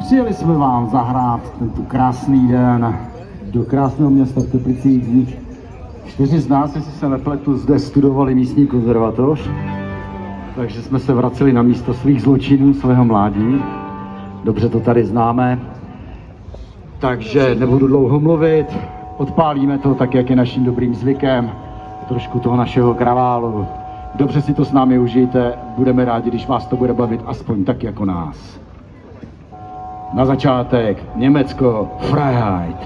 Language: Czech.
Přijeli jsme vám zahrát tento krásný den do krásného města v Teplicích. Z nich 4 z nás, jestli se nepletu, zde studovali místní konzervatoř, takže jsme se vraceli na místo svých zločinů, svého mládí. Dobře to tady známe, takže nebudu dlouho mluvit, odpálíme to tak, jak je naším dobrým zvykem, trošku toho našeho kraválu. Dobře si to s námi užijte, budeme rádi, když vás to bude bavit aspoň tak jako nás. Na začátek Německo, Freiheit.